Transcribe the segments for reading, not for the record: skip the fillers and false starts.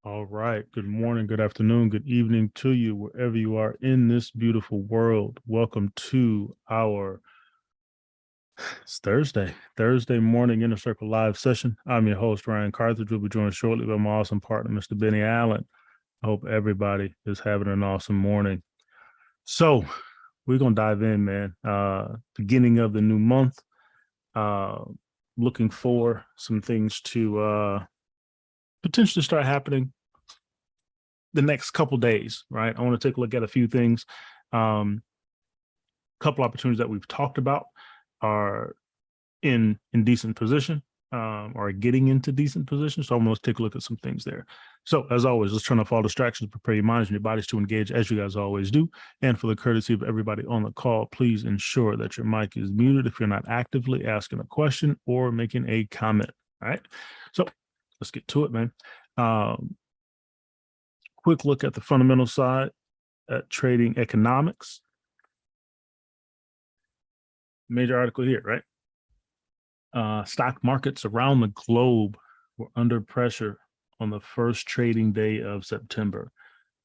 All right. Good morning, good afternoon, good evening to you, wherever you are in this beautiful world. Welcome to our Thursday morning Inner Circle Live session. I'm your host, Ryan Carthage. We'll be joined shortly by my awesome partner, Mr. Benny Allen. I hope everybody is having an awesome morning. So we're going to dive in, man. Beginning of the new month. Uh, Looking for some things to potentially start happening the next couple days, right? I want to take a look at a few things. Couple opportunities that we've talked about are in decent position, or getting into decent position. So I'm going to take a look at some things there. So as always, let's turn off all distractions, prepare your minds and your bodies to engage as you guys always do. And for the courtesy of everybody on the call, please ensure that your mic is muted if you're not actively asking a question or making a comment. All right. So let's get to it, man. Quick look at the fundamental side at trading economics. Major article here, right? Stock markets around the globe were under pressure on the first trading day of September,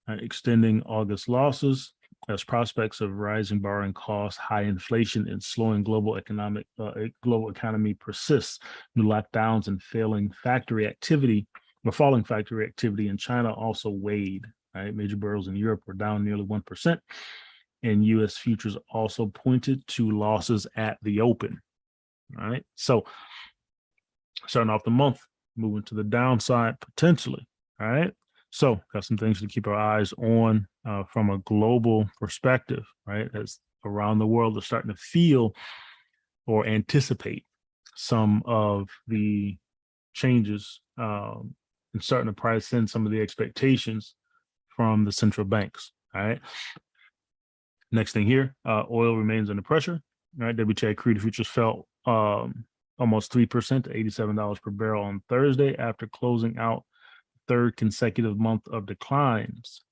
extending August losses as prospects of rising borrowing costs, high inflation, and slowing global economy persists. New lockdowns and falling factory activity in China also weighed. Right? Major barrels in Europe were down nearly 1%. And U.S. futures also pointed to losses at the open. All right. So starting off the month, moving to the downside potentially. All right. So got some things to keep our eyes on from a global perspective, right? As around the world are starting to feel or anticipate some of the changes, and starting to price in some of the expectations from the central banks. All right. Next thing here, oil remains under pressure. Right, WTI crude futures fell almost 3% to $87 per barrel on Thursday after closing out third consecutive month of declines.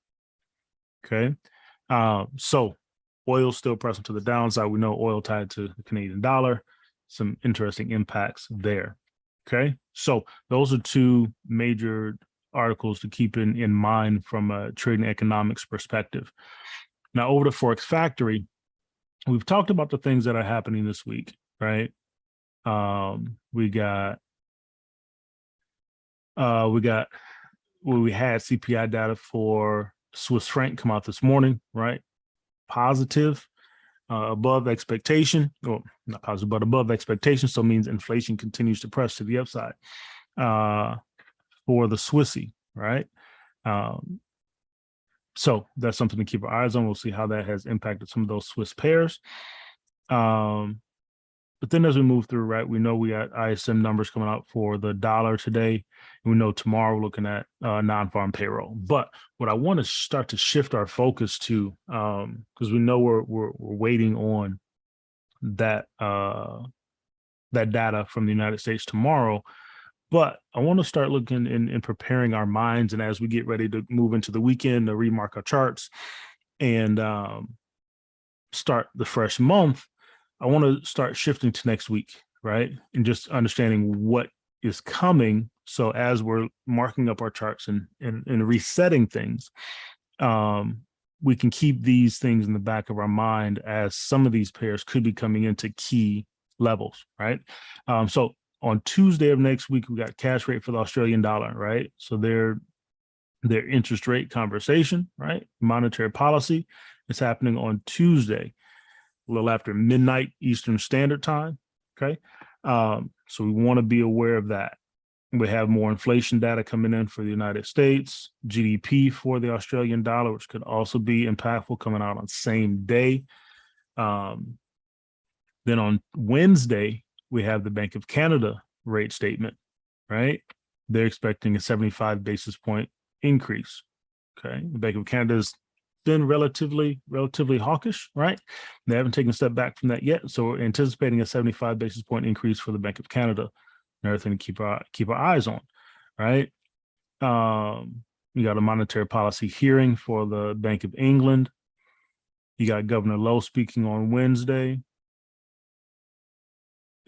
Okay, so oil still pressing to the downside. We know oil tied to the Canadian dollar. Some interesting impacts there. Okay, so those are two major articles to keep in mind from a trading economics perspective. Now over to Forex Factory, we've talked about the things that are happening this week, right? We had CPI data for Swiss franc come out this morning, right? Positive, above expectation, or not positive, but above expectation. So it means inflation continues to press to the upside for the Swissy, right? So that's something to keep our eyes on. We'll see how that has impacted some of those Swiss pairs. But then as we move through, right, we know we got ISM numbers coming out for the dollar today. And we know tomorrow we're looking at non-farm payroll. But what I want to start to shift our focus to, because we know we're waiting on that that data from the United States tomorrow. But I want to start looking and preparing our minds, and as we get ready to move into the weekend to remark our charts and start the fresh month, I want to start shifting to next week, right? And just understanding what is coming. So as we're marking up our charts and resetting things, we can keep these things in the back of our mind as some of these pairs could be coming into key levels, right? So on Tuesday of next week, we got cash rate for the Australian dollar, right? So their interest rate conversation, right? Monetary policy is happening on Tuesday, a little after midnight Eastern Standard Time. Okay. So we want to be aware of that. We have more inflation data coming in for the United States, GDP for the Australian dollar, which could also be impactful, coming out on same day. Then on Wednesday, we have the Bank of Canada rate statement, right? They're expecting a 75 basis point increase. Okay. The Bank of Canada has been relatively hawkish, right? They haven't taken a step back from that yet. So we're anticipating a 75 basis point increase for the Bank of Canada. Another thing to keep our eyes on, right? You got a monetary policy hearing for the Bank of England. You got Governor Lowe speaking on Wednesday.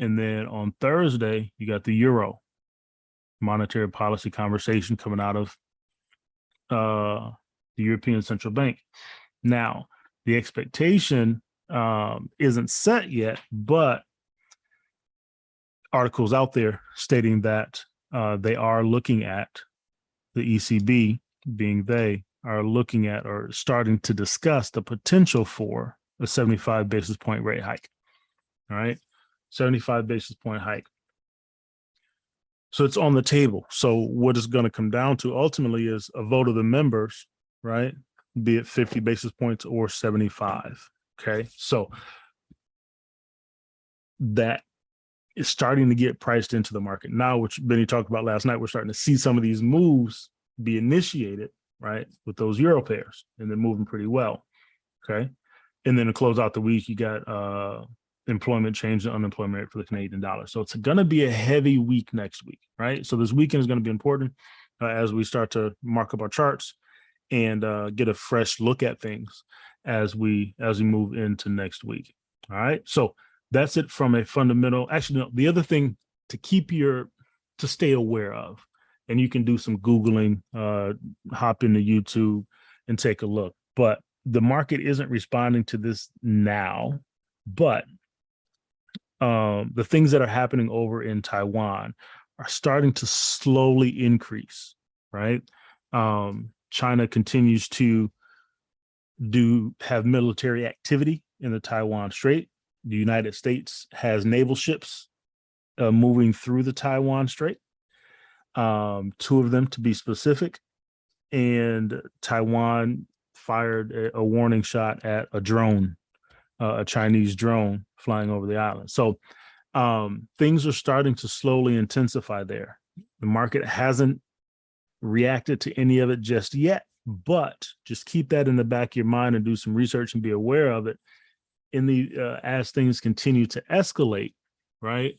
And then on Thursday, you got the Euro monetary policy conversation coming out of the European Central Bank. Now, the expectation isn't set yet, but articles out there stating that they are looking at, the ECB being they are looking at or starting to discuss the potential for a 75 basis point rate hike. All right, 75 basis point hike. So it's on the table. So what it's going to come down to ultimately is a vote of the members, right? Be it 50 basis points or 75. Okay. So that is starting to get priced into the market. Now, which Benny talked about last night, we're starting to see some of these moves be initiated, right? With those euro pairs, and they're moving pretty well. Okay. And then to close out the week, you got employment change, the unemployment rate for the Canadian dollar. So it's going to be a heavy week next week, right? So this weekend is going to be important as we start to mark up our charts and get a fresh look at things as we move into next week. All right. So that's it from a fundamental. Actually, no, the other thing to stay aware of, and you can do some Googling, hop into YouTube and take a look. But the market isn't responding to this now, but the things that are happening over in Taiwan are starting to slowly increase, right? China continues to have military activity in the Taiwan Strait. The United States has naval ships moving through the Taiwan Strait, 2 of them to be specific, and Taiwan fired a warning shot at a drone, a Chinese drone flying over the island. So things are starting to slowly intensify there. The market hasn't reacted to any of it just yet, but just keep that in the back of your mind and do some research and be aware of it. In the as things continue to escalate, right?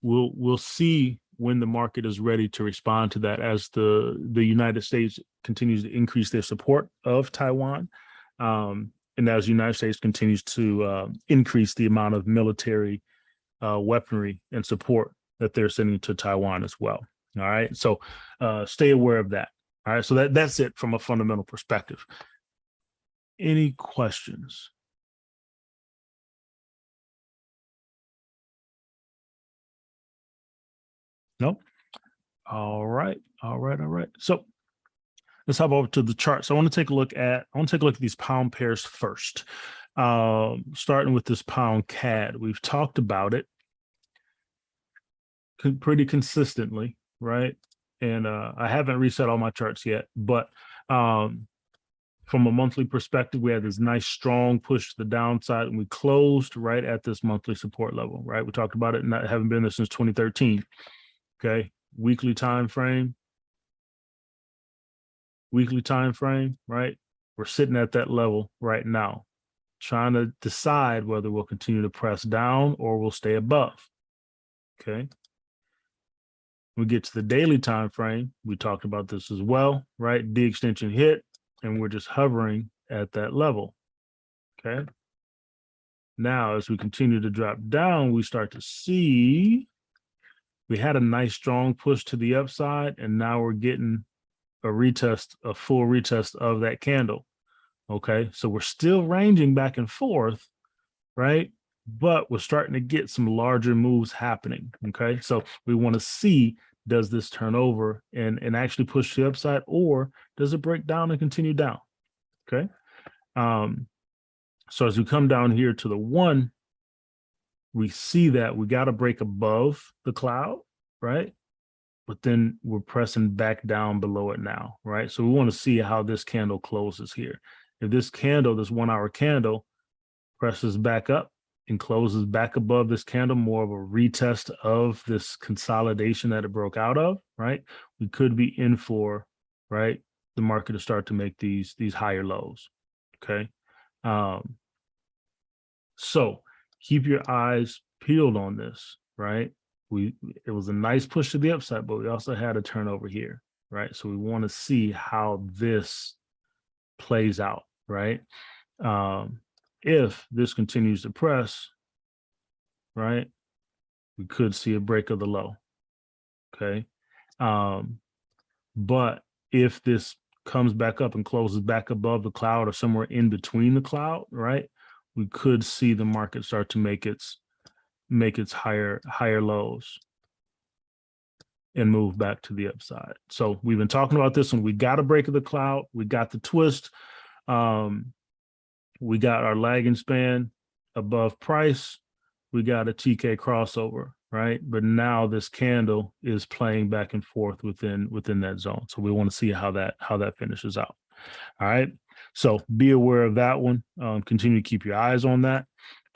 We'll see when the market is ready to respond to that, as the United States continues to increase their support of Taiwan, and as the United States continues to increase the amount of military weaponry and support that they're sending to Taiwan as well. All right, so stay aware of that. All right, so that's it from a fundamental perspective. Any questions? Nope. All right. So let's hop over to the charts. I want to take a look at these pound pairs first. Starting with this pound CAD. We've talked about it pretty consistently, right? And I haven't reset all my charts yet, but from a monthly perspective, we had this nice strong push to the downside, and we closed right at this monthly support level, right? We talked about it, and haven't been there since 2013. Okay, weekly time frame, right? We're sitting at that level right now, trying to decide whether we'll continue to press down or we'll stay above. Okay. We get to the daily time frame. We talked about this as well, right? D extension hit, and we're just hovering at that level. Okay. Now, as we continue to drop down, we start to see we had a nice strong push to the upside, and now we're getting a full retest of that candle. Okay, so we're still ranging back and forth, right? But we're starting to get some larger moves happening. Okay, so we want to see, does this turn over and actually push to the upside, or does it break down and continue down? Okay, so as we come down here to the 1, we see that we got to break above the cloud, right? But then we're pressing back down below it now, right? So we want to see how this candle closes here. If this candle, this 1-hour candle, presses back up and closes back above this candle, more of a retest of this consolidation that it broke out of, right? We could be in for, right, the market to start to make these higher lows, okay? So keep your eyes peeled on this, right? It was a nice push to the upside, but we also had a turnover here, right? So we want to see how this plays out, right? If this continues to press, right, we could see a break of the low, okay? But if this comes back up and closes back above the cloud or somewhere in between the cloud, right? We could see the market start to make its higher lows and move back to the upside. So we've been talking about this one. We got a break of the cloud. We got the twist. We got our lagging span above price. We got a TK crossover, right? But now this candle is playing back and forth within that zone. So we want to see how that finishes out. All right. So be aware of that one. Continue to keep your eyes on that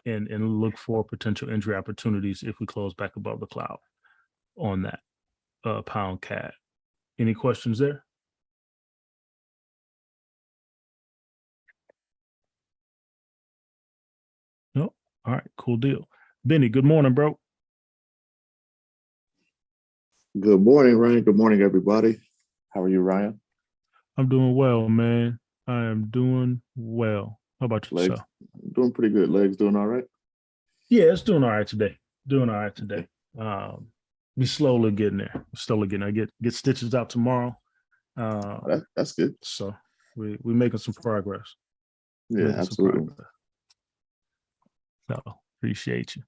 and look for potential entry opportunities if we close back above the cloud on that pound CAD. Any questions there? No. All right. Cool deal. Benny, good morning, bro. Good morning, Ryan. Good morning, everybody. How are you, Ryan? I'm doing well, man. I am doing well. How about Legs? yourself? Doing pretty good. Legs doing all right? Yeah, it's doing all right today. We slowly getting there. I get stitches out tomorrow. That's good. So we making some progress. Yeah, absolutely. So appreciate you.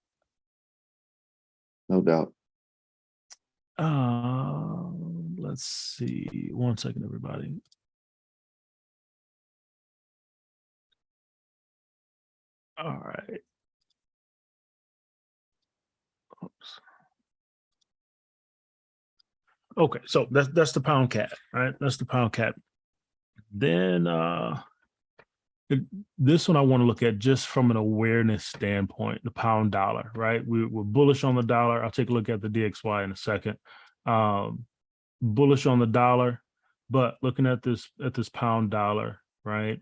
No doubt. Let's see. 1 second, everybody. All right. Oops. Okay, so that's the pound CAD, right? That's the pound CAD. Then this one I want to look at just from an awareness standpoint, the pound dollar, right? We're bullish on the dollar. I'll take a look at the DXY in a second. Bullish on the dollar, but looking at this pound dollar, right?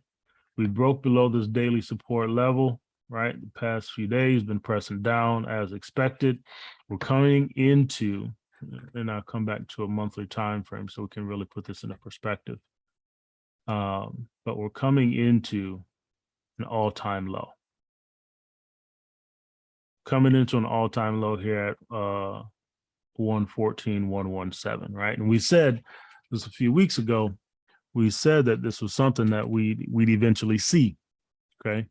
We broke below this daily support level, right? The past few days been pressing down as expected. We're coming into, and I'll come back to a monthly time frame so we can really put this into perspective. But we're coming into an all-time low. Coming into an all-time low here at 114,117, right? And we said this a few weeks ago, we said that this was something that we'd eventually see, okay?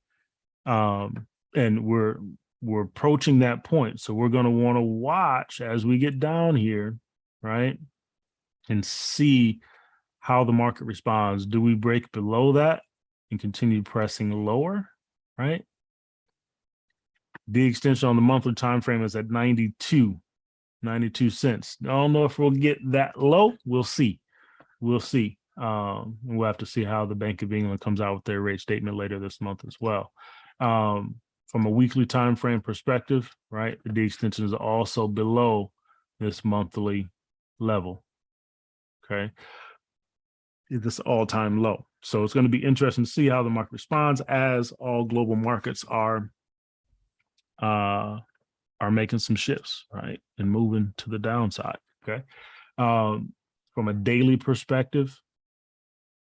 And we're approaching that point. So we're going to want to watch as we get down here, right? And see how the market responds. Do we break below that and continue pressing lower, right? The extension on the monthly time frame is at 92 cents. I don't know if we'll get that low. We'll see. We'll have to see how the Bank of England comes out with their rate statement later this month as well. From a weekly time frame perspective, right, the extension is also below this monthly level. Okay. This all-time low. So it's going to be interesting to see how the market responds as all global markets are making some shifts, right, and moving to the downside. Okay. From a daily perspective,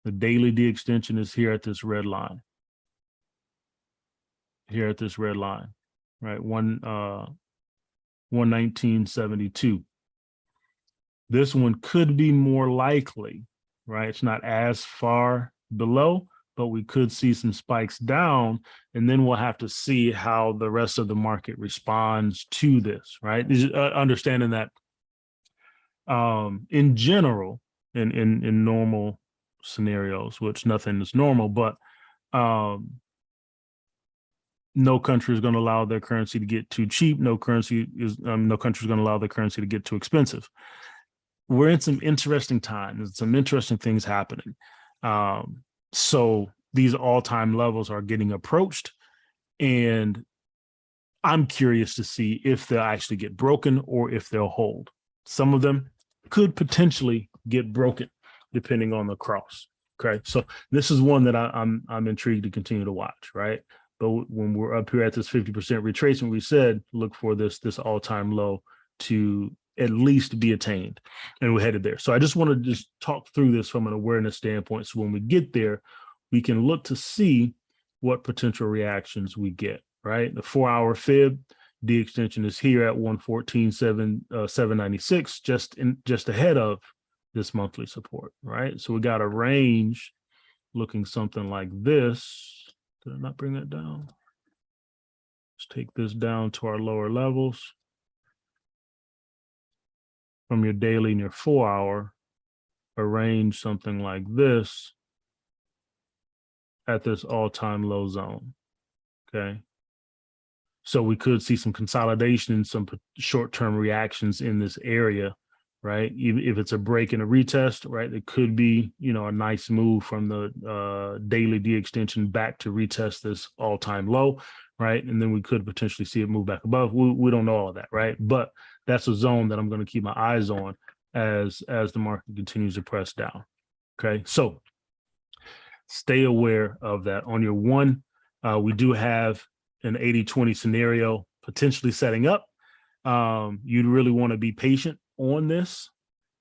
the daily D extension is here at this red line. Here at this red line, right? 119.72. This one could be more likely, right? It's not as far below, but we could see some spikes down, and then we'll have to see how the rest of the market responds to this, right? Understanding that in general, in normal scenarios, which nothing is normal, but no country is going to allow their currency to get too cheap. No country is going to allow their currency to get too expensive. We're in some interesting times, some interesting things happening. So these all-time levels are getting approached, and I'm curious to see if they'll actually get broken or if they'll hold. Some of them could potentially get broken depending on the cross. Okay, so this is one that I'm intrigued to continue to watch, right? But when we're up here at this 50% retracement, we said look for this all-time low to at least be attained, and we're headed there. So I just want to just talk through this from an awareness standpoint. So when we get there, we can look to see what potential reactions we get, right? The 4-hour fib, D extension is here at 114.796, just ahead of this monthly support, right? So we got a range looking something like this. Did I not bring that down? Let's take this down to our lower levels. From your daily and your 4 hour, a range something like this at this all-time low zone, okay? So we could see some consolidation and some short-term reactions in this area, right? Even if it's a break and a retest, right? It could be, a nice move from the daily D extension back to retest this all-time low, right? And then we could potentially see it move back above. We don't know all of that, right? But that's a zone that I'm going to keep my eyes on as the market continues to press down. Okay, so stay aware of that. On your one, we do have an 80-20 scenario potentially setting up. You'd really want to be patient on this,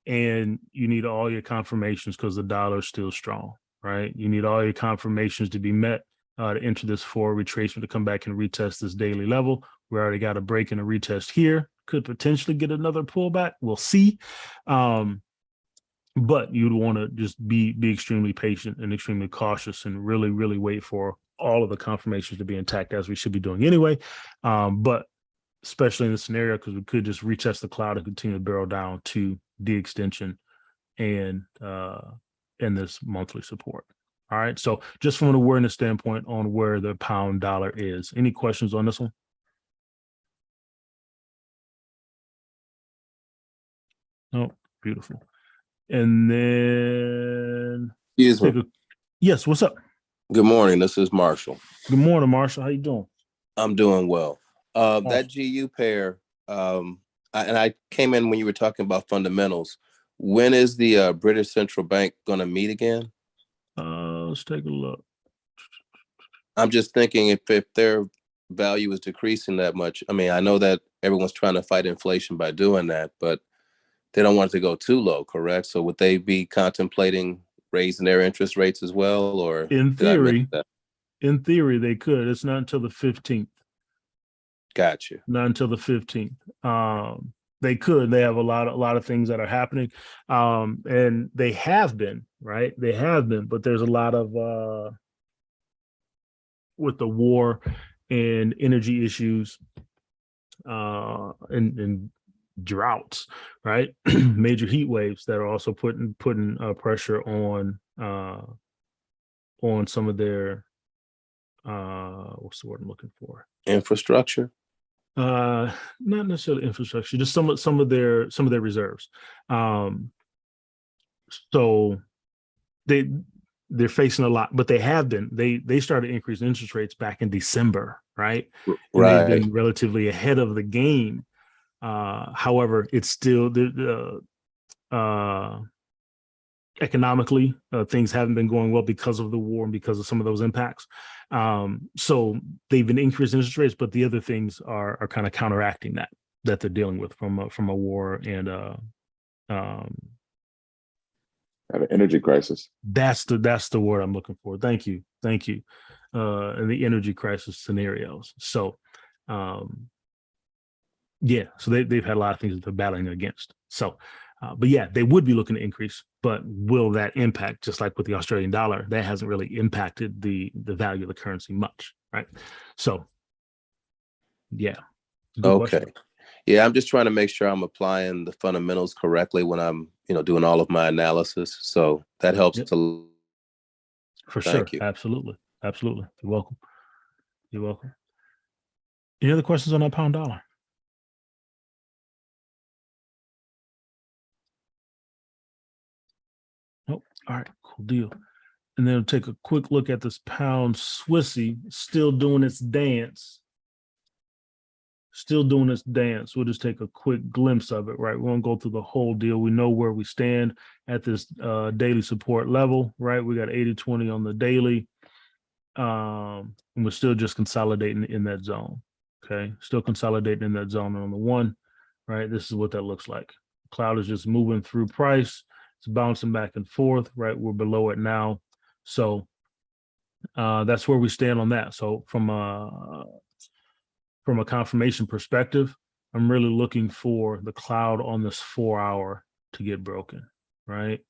and you need all your confirmations because the dollar is still strong, right? You need all your confirmations to be met to enter this forward retracement to come back and retest this daily level. We already got a break and a retest here. Could potentially get another pullback. We'll see. But you'd want to just be extremely patient and extremely cautious and really, really wait for all of the confirmations to be intact, as we should be doing anyway. But especially in this scenario, because we could just retest the cloud and continue to barrel down to the extension and this monthly support. All right. So just from an awareness standpoint on where the pound dollar is. Any questions on this one? Oh, beautiful. And then Excuse me. Yes, what's up? Good morning. This is Marshall. Good morning, Marshall. How you doing? I'm doing well. Awesome. That GU pair, I came in when you were talking about fundamentals. When is the British Central Bank going to meet again? Let's take a look. I'm just thinking if their value is decreasing that much. I mean, I know that everyone's trying to fight inflation by doing that, but they don't want it to go too low, correct? So would they be contemplating raising their interest rates as well, or in did I miss that? In theory, they could. It's not until the 15th. Gotcha. Not until the 15th. They could. They have a lot of things that are happening, and they have been, right? They have been, but there's a lot of with the war and energy issues, and droughts, right? Major heat waves that are also putting pressure on some of their what's the word I'm looking for? Infrastructure. Not necessarily infrastructure, just some of their reserves. So they're facing a lot, but they have been. They started increasing interest rates back in December, right? And right. They've been relatively ahead of the game. However, it's still economically, things haven't been going well because of the war and because of some of those impacts. So they've been increasing interest rates, but the other things are kind of counteracting that they're dealing with from a war and an energy crisis. That's the word I'm looking for. Thank you. And the energy crisis scenarios. So, yeah, so they've had a lot of things that they're battling against. So, but yeah, they would be looking to increase, but will that impact, just like with the Australian dollar, that hasn't really impacted the value of the currency much, right? So, yeah. Okay. Question. Yeah, I'm just trying to make sure I'm applying the fundamentals correctly when I'm, doing all of my analysis. So that helps to. For Thank sure. you. Absolutely. You're welcome. Any other questions on that pound dollar? Nope. All right, cool deal. And then we'll take a quick look at this pound Swissy, still doing its dance. We'll just take a quick glimpse of it, right? We won't go through the whole deal. We know where we stand at this daily support level, right? We got 80-20 on the daily. And we're still just consolidating in that zone. Okay. Still consolidating in that zone on the one, right? This is what that looks like. Cloud is just moving through price. It's bouncing back and forth, right? We're below it now. So that's where we stand on that. So from a confirmation perspective, I'm really looking for the cloud on this 4 hour to get broken, right?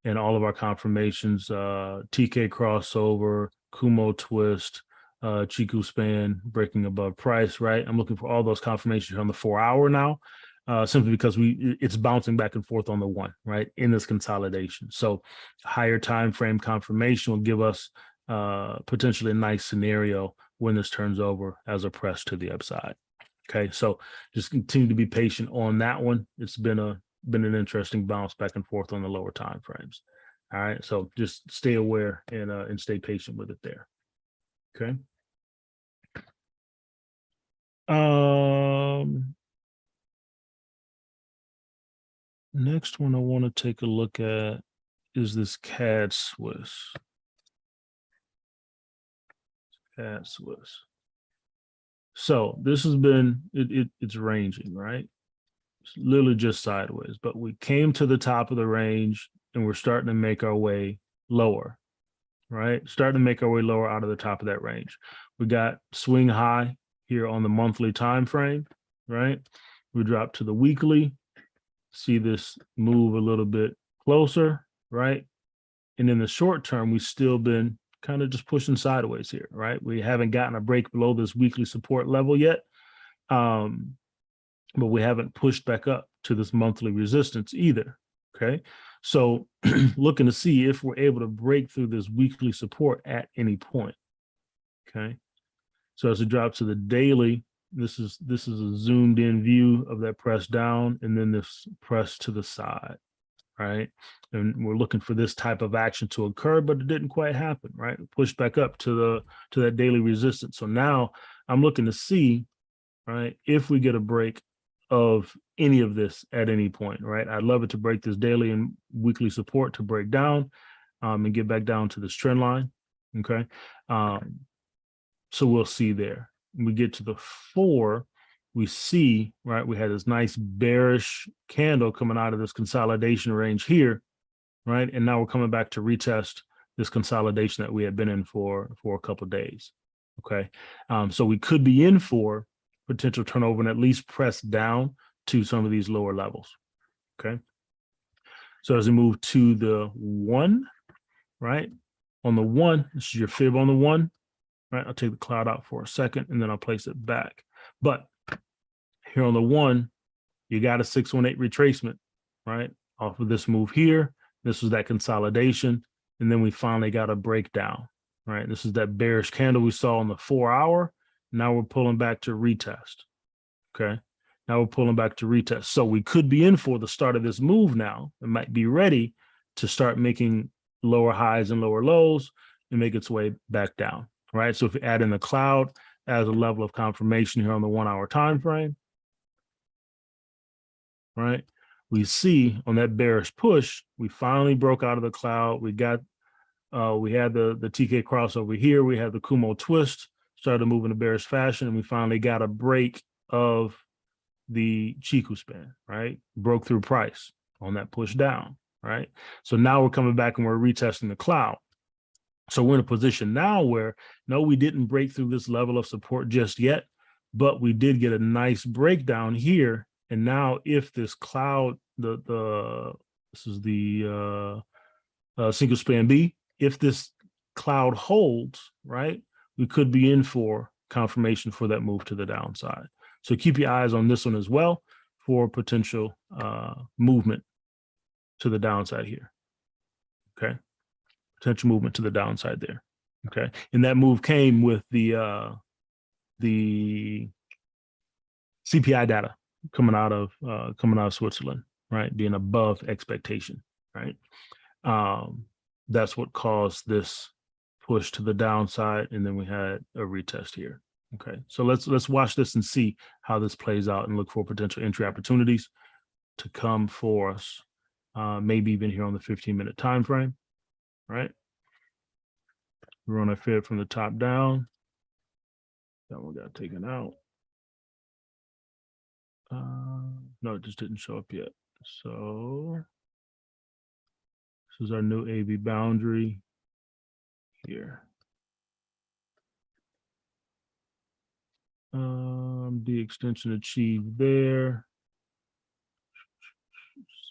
And all of our confirmations, TK crossover, Kumo twist, Chiku span breaking above price, right? I'm looking for all those confirmations on the 4 hour now, simply because it's bouncing back and forth on the 1, right? In this consolidation. So higher time frame confirmation will give us potentially a nice scenario when this turns over as a press to the upside. Okay, so just continue to be patient on that one. It's been an interesting bounce back and forth on the lower time frames. All right, so just stay aware and stay patient with it there. Okay. Next one I want to take a look at is this CAD Swiss. CAD Swiss. So this has been it's ranging, right? It's literally just sideways, but we came to the top of the range and we're starting to make our way lower, right? Starting to make our way lower out of the top of that range. We got swing high here on the monthly time frame, right? We drop to the weekly, see this move a little bit closer, right? And in the short term, we've still been kind of just pushing sideways here, right? We haven't gotten a break below this weekly support level yet. But we haven't pushed back up to this monthly resistance either. Okay. So looking to see if we're able to break through this weekly support at any point. Okay. So as it drops to the daily, this is a zoomed in view of that press down and then this press to the side. Right. And we're looking for this type of action to occur, but it didn't quite happen. Right. Pushed back up to that daily resistance. So now I'm looking to see, right, if we get a break of any of this at any point, right? I'd love it to break this daily and weekly support to break down and get back down to this trend line, okay? So we'll see there. When we get to the 4, we see, right, we had this nice bearish candle coming out of this consolidation range here, right? And now we're coming back to retest this consolidation that we had been in for a couple of days, okay? So we could be in for potential turnover and at least press down to some of these lower levels. Okay. So as we move to the 1, right? On the 1, this is your fib on the 1, right? I'll take the cloud out for a second and then I'll place it back. But here on the 1, you got a 618 retracement, right? Off of this move here. This was that consolidation. And then we finally got a breakdown, right? This is that bearish candle we saw on the 4 hour. Now we're pulling back to retest. Okay. Now we're pulling back to retest. So we could be in for the start of this move now. It might be ready to start making lower highs and lower lows and make its way back down. Right. So if we add in the cloud as a level of confirmation here on the 1 hour time frame, right, we see on that bearish push, we finally broke out of the cloud. We got we had the TK crossover here. We had the Kumo twist, started moving in a bearish fashion, and we finally got a break of the Chiku span, right? Broke through price on that push down, right? So now we're coming back and we're retesting the cloud. So we're in a position now where, no, we didn't break through this level of support just yet, but we did get a nice breakdown here. And now if this cloud, this is the single span B, if this cloud holds, right, we could be in for confirmation for that move to the downside. So keep your eyes on this one as well for potential movement to the downside here. Okay, potential movement to the downside there. Okay, and that move came with the CPI data coming out of Switzerland, right, being above expectation, right. That's what caused this push to the downside, and then we had a retest here. Okay, so let's watch this and see how this plays out and look for potential entry opportunities to come for us, maybe even here on the 15-minute time frame, right? We're on a fib from the top down. That one got taken out. No, it just didn't show up yet. So this is our new AV boundary here. The extension achieved there.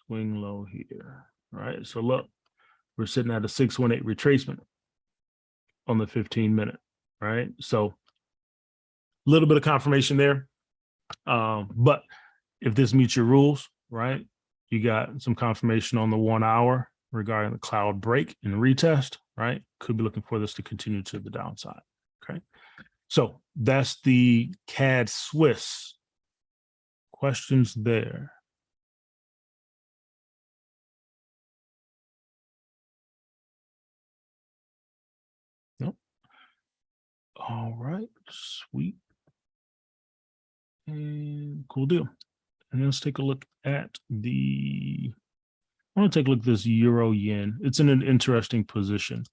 Swing low here. right? So look, we're sitting at a 618 retracement on the 15-minute, right? So a little bit of confirmation there. But if this meets your rules, right, you got some confirmation on the 1 hour regarding the cloud break and retest, right? Could be looking for this to continue to the downside. Okay. So that's the CAD Swiss. Questions there? Nope. All right. Sweet. And cool deal. And let's take a look at I want to take a look at this euro yen. It's in an interesting position.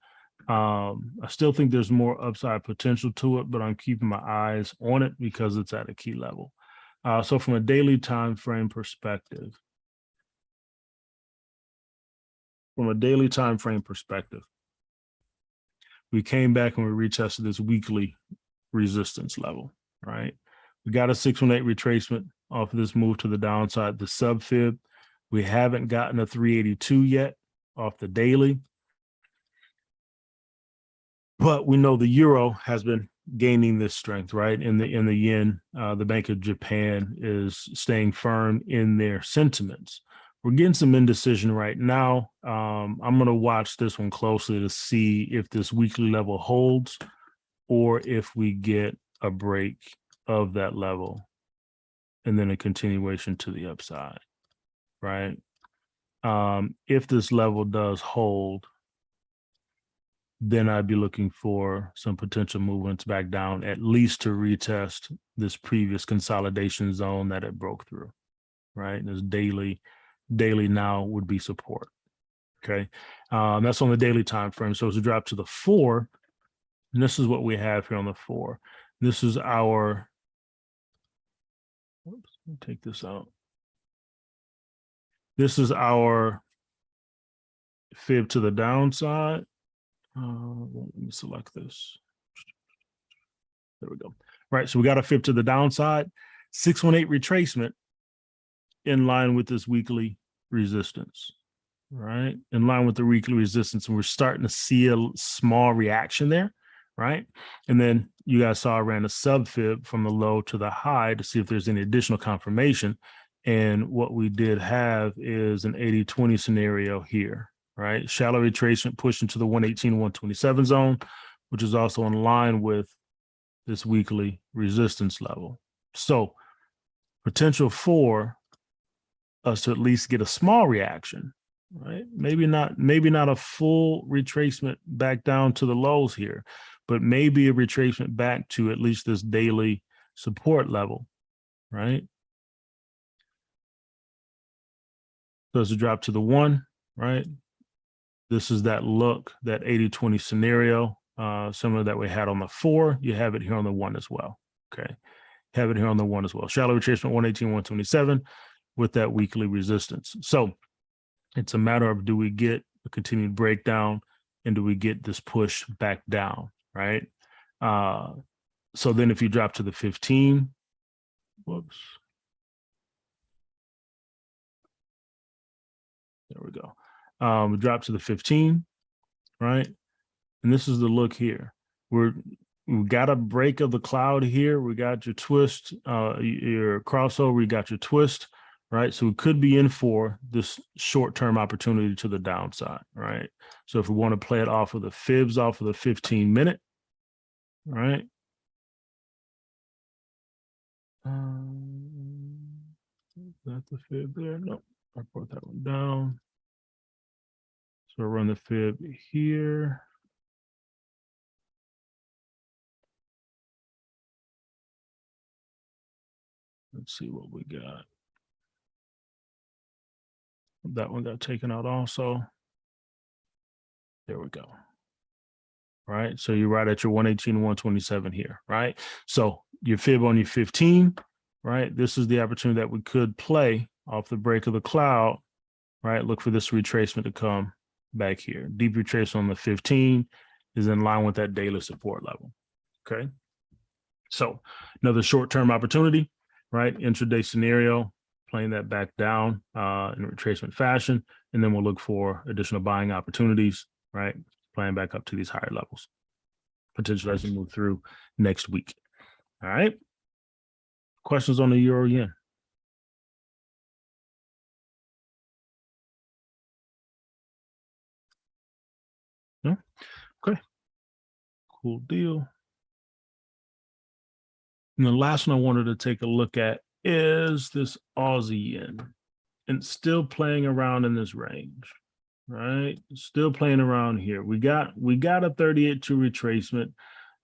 I still think there's more upside potential to it, but I'm keeping my eyes on it because it's at a key level. So from a daily time frame perspective, we came back and we retested this weekly resistance level, right? We got a 618 retracement off of this move to the downside, the sub fib. We haven't gotten a 382 yet off the daily, but we know the euro has been gaining this strength, right? In the yen, the Bank of Japan is staying firm in their sentiments. We're getting some indecision right now. I'm going to watch this one closely to see if this weekly level holds or if we get a break of that level and then a continuation to the upside, right? If this level does hold, then I'd be looking for some potential movements back down, at least to retest this previous consolidation zone that it broke through, right? This daily now would be support. Okay. That's on the daily time frame. So as we drop to the 4, and this is what we have here on the 4. This is our, oops, let me take this out. This is our fib to the downside. Let me select this. There we go. Right. So we got a fib to the downside, 618 retracement in line with this weekly resistance, right? In line with the weekly resistance. And we're starting to see a small reaction there, right? And then you guys saw I ran a sub fib from the low to the high to see if there's any additional confirmation. And what we did have is an 80-20 scenario here, right? Shallow retracement pushing to the 118, 127 zone, which is also in line with this weekly resistance level. So potential for us to at least get a small reaction, right? Maybe not a full retracement back down to the lows here, but maybe a retracement back to at least this daily support level, right? So as a drop to the 1, right? This is that look, that 80-20 scenario, similar that we had on the 4. You have it here on the 1 as well. Okay. Have it here on the 1 as well. Shallow retracement 118, 127 with that weekly resistance. So it's a matter of, do we get a continued breakdown and do we get this push back down, right? So then if you drop to the 15, whoops. There we go. We drop to the 15, right? And this is the look here. We got a break of the cloud here. We got your twist, your crossover, you got your twist, right? So we could be in for this short-term opportunity to the downside, right? So if we want to play it off of the fibs, off of the 15-minute, right? Is that the fib there? No, I brought that one down. So I run the fib here. Let's see what we got. That one got taken out also. There we go. Right. So you're right at your 118, 127 here, right? So your fib on your 15, right? This is the opportunity that we could play off the break of the cloud, right? Look for this retracement to come back here. Deep retracement on the 15 is in line with that daily support level. Okay. So another short-term opportunity, right? Intraday scenario, playing that back down in retracement fashion, and then we'll look for additional buying opportunities, right? Playing back up to these higher levels, potentially as we move through next week. All right. Questions on the euro yen? No? Okay. Cool deal. And the last one I wanted to take a look at is this Aussie yen, and still playing around in this range, right? Still playing around here. We got a 38.2 retracement.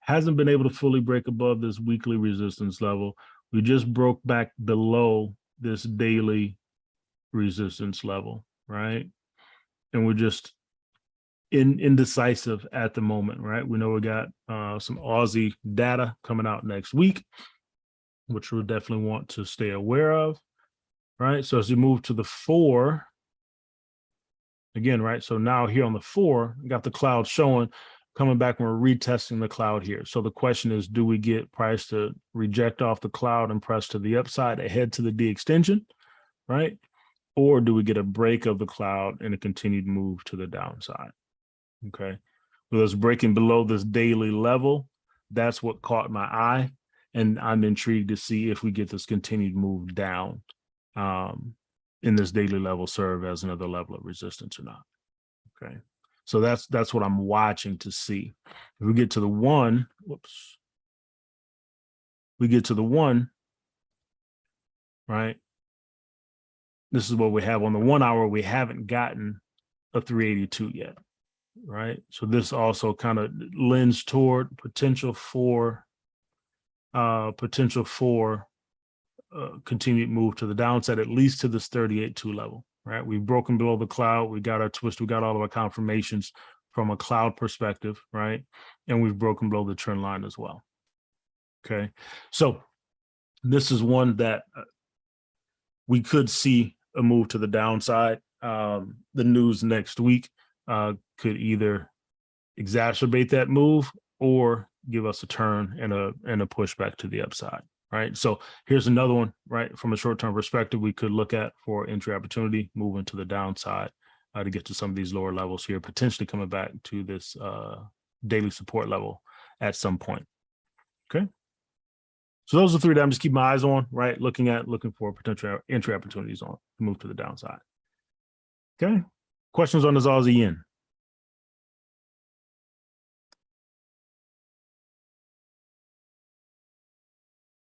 Hasn't been able to fully break above this weekly resistance level. We just broke back below this daily resistance level, right? And we're just indecisive at the moment, right? We know we got some Aussie data coming out next week, which we'll definitely want to stay aware of, right? So as we move to the 4, again, right? So now here on the 4, we got the cloud showing, coming back and we're retesting the cloud here. So the question is, do we get price to reject off the cloud and press to the upside ahead to the D extension, right? Or do we get a break of the cloud and a continued move to the downside? Okay. With us breaking below this daily level, that's what caught my eye. And I'm intrigued to see if we get this continued move down in this daily level serve as another level of resistance or not. Okay. So that's what I'm watching to see. If we get to the 1, we get to the 1, right? This is what we have on the 1 hour. We haven't gotten a 382 yet, right? So this also kind of lends toward potential for continued move to the downside, at least to this 38.2 level, right? We've broken below the cloud. We got our twist. We got all of our confirmations from a cloud perspective, right? And we've broken below the trend line as well. Okay. So this is one that we could see a move to the downside. The news next week could either exacerbate that move or give us a turn and a pushback to the upside, right? So here's another one, right? From a short-term perspective, we could look at for entry opportunity, moving to the downside to get to some of these lower levels here, potentially coming back to this daily support level at some point. Okay. So those are 3 that I'm just keeping my eyes on, right? Looking for potential entry opportunities on to move to the downside. Okay. Questions on this Aussie yen?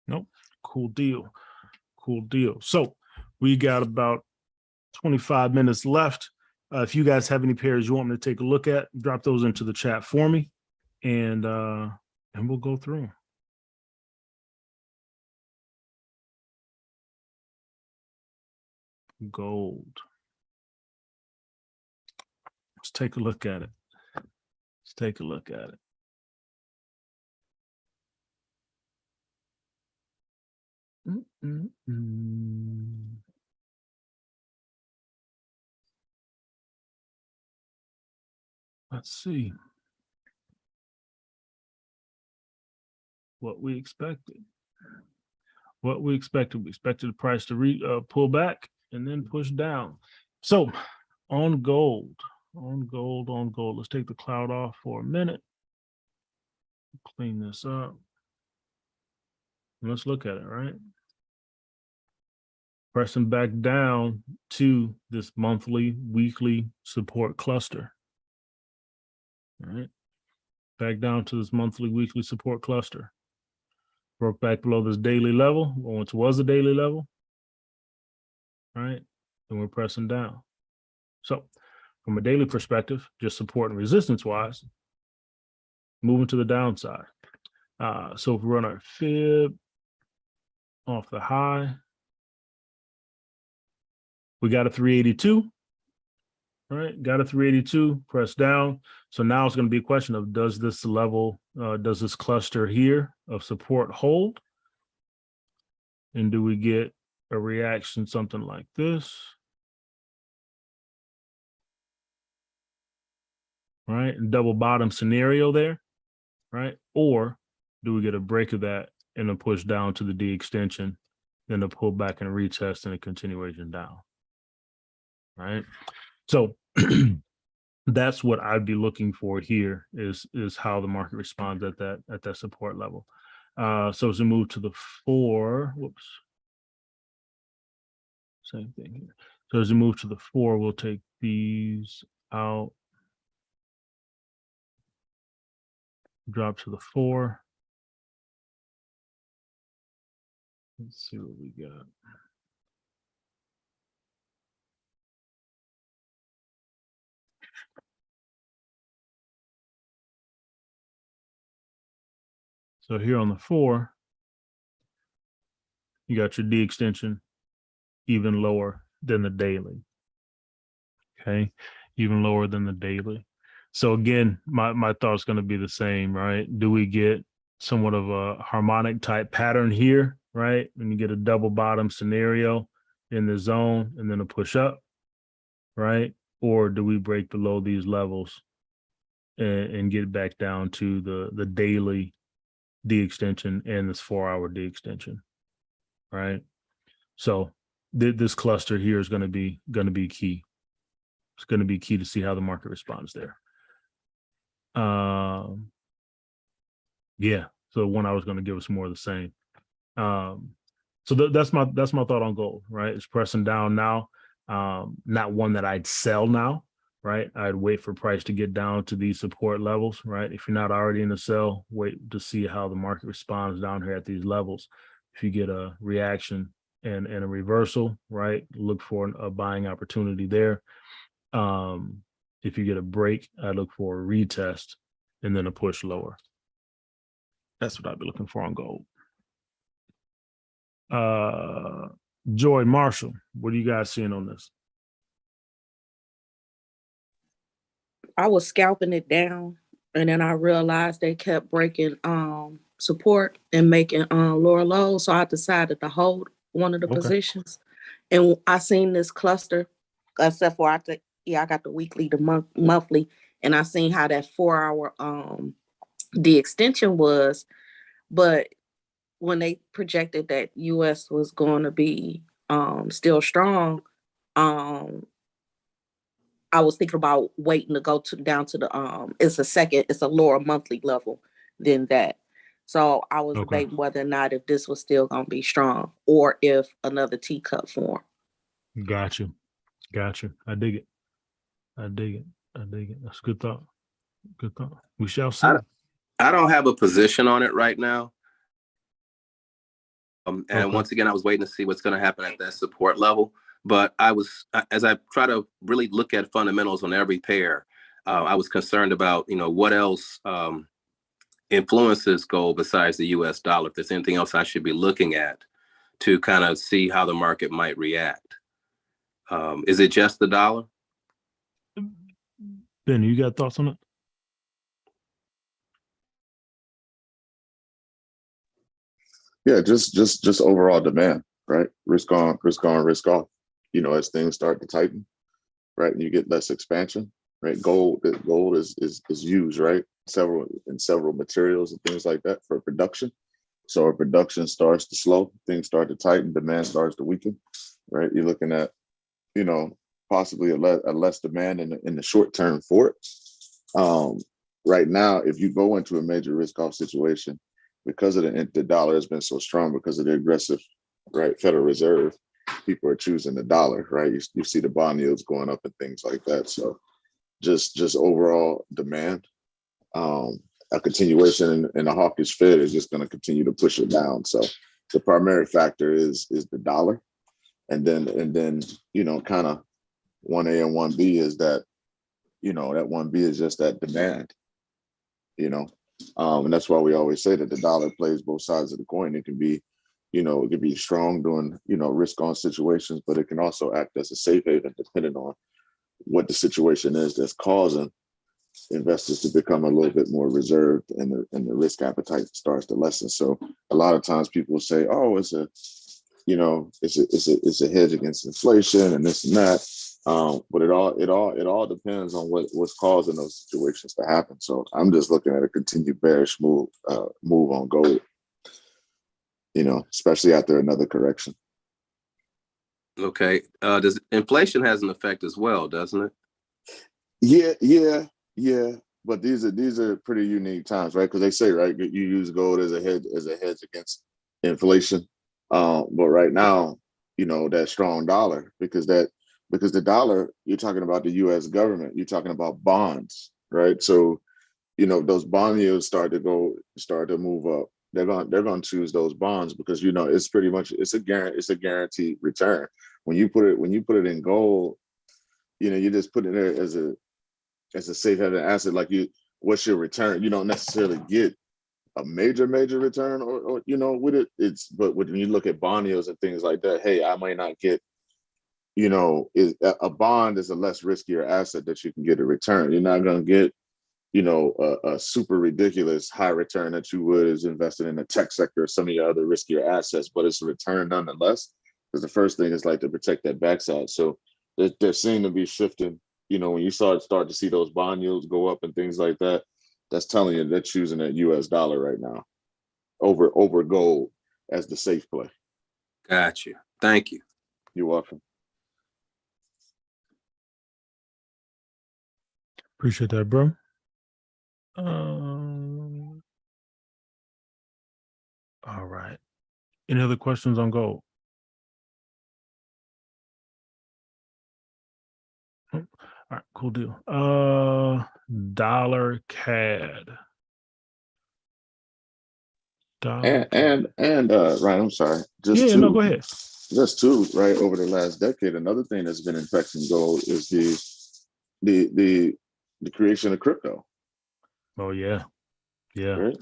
Nope. Cool deal. Cool deal. So we got about 25 minutes left. If you guys have any pairs you want me to take a look at, drop those into the chat for me, and we'll go through them. Gold. Let's take a look at it. Let's take a look at it. Let's see what we expected. We expected the price to pull back and then push down. So on gold, let's take the cloud off for a minute. Clean this up. Let's look at it, right? Pressing back down to this monthly, weekly support cluster. All right. Back down to this monthly, weekly support cluster. Broke back below this daily level, which was a daily level. All right. And we're pressing down. So from a daily perspective, just support and resistance wise, moving to the downside. So if we run our fib off the high, we got a 382. All right, got a 382, press down. So now it's going to be a question of, does this level, does this cluster here of support hold? And do we get a reaction, something like this? Right, double bottom scenario there, right? Or do we get a break of that and a push down to the D extension then a pullback and a retest and a continuation down. Right. So that's what I'd be looking for here is how the market responds at that support level. So as we move to the 4, whoops. Same thing here. So as we move to the 4, we'll take these out. Drop to the 4. Let's see what we got. So here on the 4, you got your D extension even lower than the daily. Okay, even lower than the daily. So again, my thought's going to be the same, right? Do we get somewhat of a harmonic type pattern here, right? When you get a double bottom scenario in the zone and then a push up, right? Or do we break below these levels and get back down to the daily D extension and this 4-hour D extension, right? So this cluster here is going to be key. It's going to be key to see how the market responds there. Yeah. So 1 hour is going to give us more of the same. So that's my thought on gold, right? It's pressing down now. Not one that I'd sell now, right? I'd wait for price to get down to these support levels, right? If you're not already in the sell, wait to see how the market responds down here at these levels. If you get a reaction and a reversal, right, look for a buying opportunity there. If you get a break, I look for a retest and then a push lower. That's what I'd be looking for on gold. Joy, Marshall, what are you guys seeing on this? I was scalping it down, and then I realized they kept breaking support and making lower lows. So I decided to hold one of the positions. And I seen this cluster, except for I got the weekly, the monthly, and I seen how that 4-hour the extension was. But when they projected that US was going to be still strong, I was thinking about waiting to go down to the it's a lower monthly level than that. So I was debating whether or not if this was still gonna be strong or if another teacup form. Got you. I dig it. That's a good thought. We shall see. I don't have a position on it right now. Once again, I was waiting to see what's going to happen at that support level. But as I try to really look at fundamentals on every pair, I was concerned about, what else influences gold besides the US dollar. If there's anything else I should be looking at to kind of see how the market might react. Is it just the dollar? Ben, you got thoughts on it? Yeah, just overall demand, right? Risk on, risk off. As things start to tighten, right, and you get less expansion, right? Gold is used, right, in several materials and things like that for production. So if production starts to slow, things start to tighten, demand starts to weaken, right? You're looking at, possibly a less demand in the short term for it. Right now, if you go into a major risk off situation, because of the dollar has been so strong, because of the aggressive, right, Federal Reserve, people are choosing the dollar, right? You see the bond yields going up and things like that. So just overall demand, a continuation in the hawkish Fed is just going to continue to push it down. So the primary factor is the dollar, and then kind of 1A and 1B is that that 1B is just that demand, and that's why we always say that the dollar plays both sides of the coin. It can be, it can be strong during, risk on situations, but it can also act as a safe haven depending on what the situation is that's causing investors to become a little bit more reserved, and the risk appetite starts to lessen. So a lot of times people say, oh, it's a hedge against inflation and this and that. But it all depends on what's causing those situations to happen. So I'm just looking at a continued bearish move on gold. especially after another correction. Okay. Does inflation has an effect as well, doesn't it? Yeah. But these are pretty unique times, right? Because they say, right, you use gold as a hedge against inflation. But right now, that strong dollar, because the dollar, you're talking about the U.S. government, you're talking about bonds, right? So, those bond yields start to move up. They're going to choose those bonds because it's pretty much it's a guaranteed return. When you put it in gold, you just put it there as a safe haven asset. Like what's your return? You don't necessarily get a major return or with it. But when you look at bond yields and things like that, hey, I might not get. A bond is a less riskier asset that you can get a return. You're not going to get a super ridiculous high return that you would as invested in the tech sector or some of your other riskier assets, but it's a return nonetheless. Because the first thing is like to protect that backside. So there seem to be shifting. When you start to see those bond yields go up and things like that, that's telling you they're choosing that U.S. dollar right now over gold as the safe play. Got you. Thank you. You're welcome. Appreciate that, bro. All right. Any other questions on gold? All right, cool deal. Dollar CAD. And Ryan, I'm sorry. Go ahead. Just two, right? Over the last decade, another thing that's been affecting gold is the creation of crypto. Oh yeah. Right.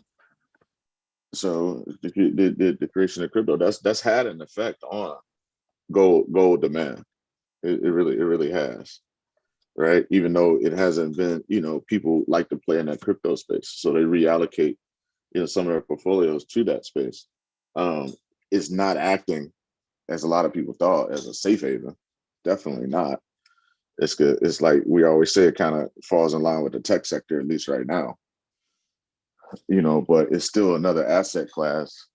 So the creation of crypto that's had an effect on gold demand. It really has. Right. Even though it hasn't been, people like to play in that crypto space, so they reallocate, some of their portfolios to that space. It's not acting as a lot of people thought as a safe haven. Definitely not. It's good. It's like we always say, it kind of falls in line with the tech sector, at least right now. But it's still another asset class,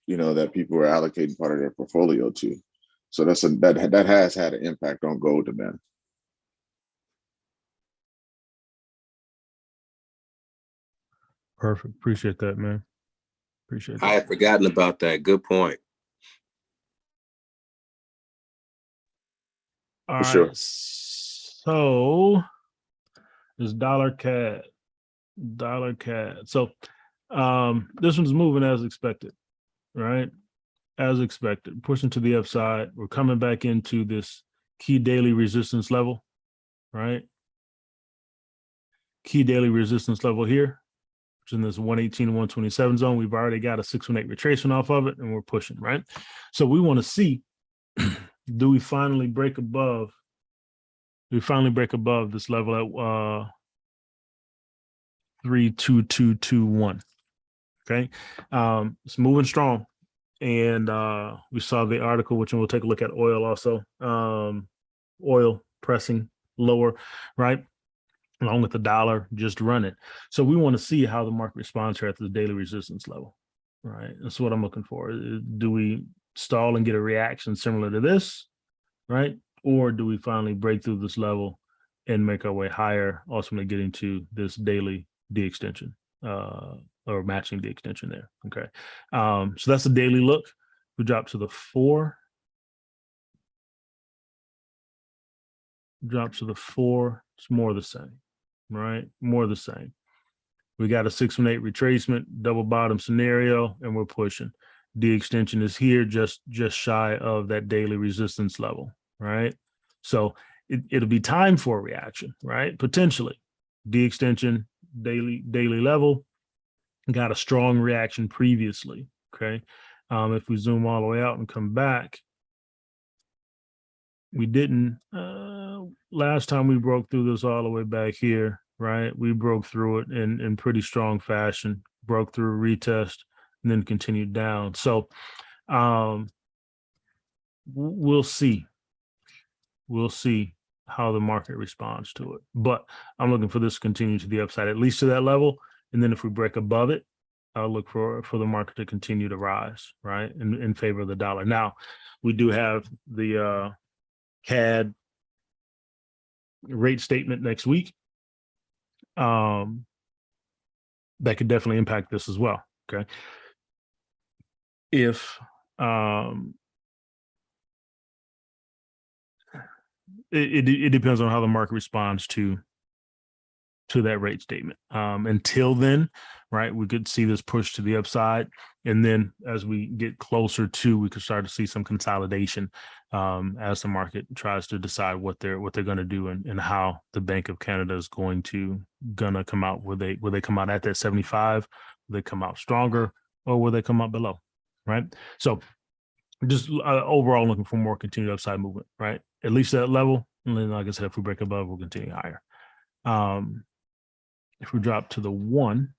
that people are allocating part of their portfolio to. So that has had an impact on gold demand. Perfect. Appreciate that, man. Appreciate that. I had forgotten about that. Good point. All right. Sure. So it's dollar CAD. So this one's moving as expected, right? As expected, pushing to the upside. We're coming back into this key daily resistance level, right? Key daily resistance level here, which is in this 118 to 127 zone. We've already got a 618 retracement off of it, and we're pushing, right? So we want to see, do we finally break above? We finally break above this level at 32221. Okay, it's moving strong, and we saw the article, which we'll take a look at oil also. Oil pressing lower, right, along with the dollar just running. So we want to see how the market responds here at the daily resistance level, right? That's what I'm looking for. Do we stall and get a reaction similar to this, right? Or do we finally break through this level and make our way higher, ultimately getting to this daily de-extension or matching the extension there? Okay. So that's a daily look. We drop to the 4. Drop to the 4. It's more the same, right? More the same. We got a 618 retracement, double bottom scenario, and we're pushing. De-extension is here, just shy of that daily resistance level, right? So it'll be time for a reaction, right? Potentially. De-extension, daily level, got a strong reaction previously, okay? If we zoom all the way out and come back, we didn't, last time we broke through this all the way back here, right? We broke through it in pretty strong fashion, broke through, retest, and then continued down. So we'll see. We'll see how the market responds to it. But I'm looking for this to continue to the upside, at least to that level. And then if we break above it, I'll look for the market to continue to rise, right, in favor of the dollar. Now, we do have the CAD rate statement next week. That could definitely impact this as well. Okay. If it depends on how the market responds to that rate statement. Until then, right, we could see this push to the upside, and then as we get closer to, we could start to see some consolidation as the market tries to decide what they're going to do, and how the Bank of Canada is going to come out. Will they come out at that 75? Will they come out stronger, or will they come out below? Right. So just overall looking for more continued upside movement, right? At least that level. And then, like I said, if we break above, we'll continue higher. If we drop to the 1,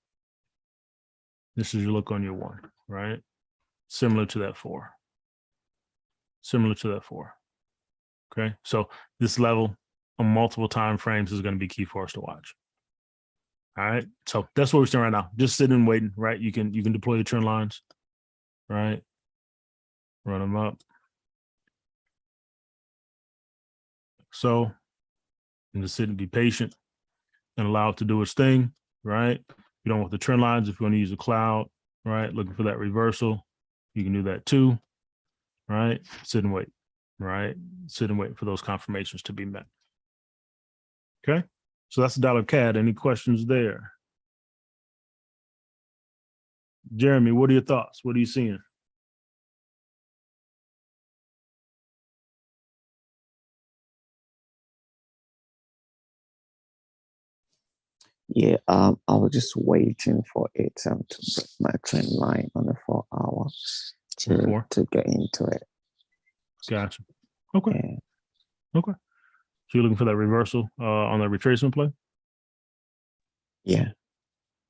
this is your look on your 1, right? Similar to that 4. Similar to that 4. Okay. So this level on multiple time frames is going to be key for us to watch. All right. So that's where we're standing right now. Just sitting and waiting, right? You can deploy the trend lines, right? Run them up. So, and just sit and be patient and allow it to do its thing, right? You don't want the trend lines. If you want to use a cloud, right? Looking for that reversal, you can do that too, right? Sit and wait, right? Sit and wait for those confirmations to be met. Okay. So that's the dollar CAD. Any questions there? Jeremy, what are your thoughts? What are you seeing? Yeah, I was just waiting for it to break my trend line on the 4 hour to get into it. Gotcha. Okay. Yeah. Okay. So you're looking for that reversal on that retracement play? Yeah.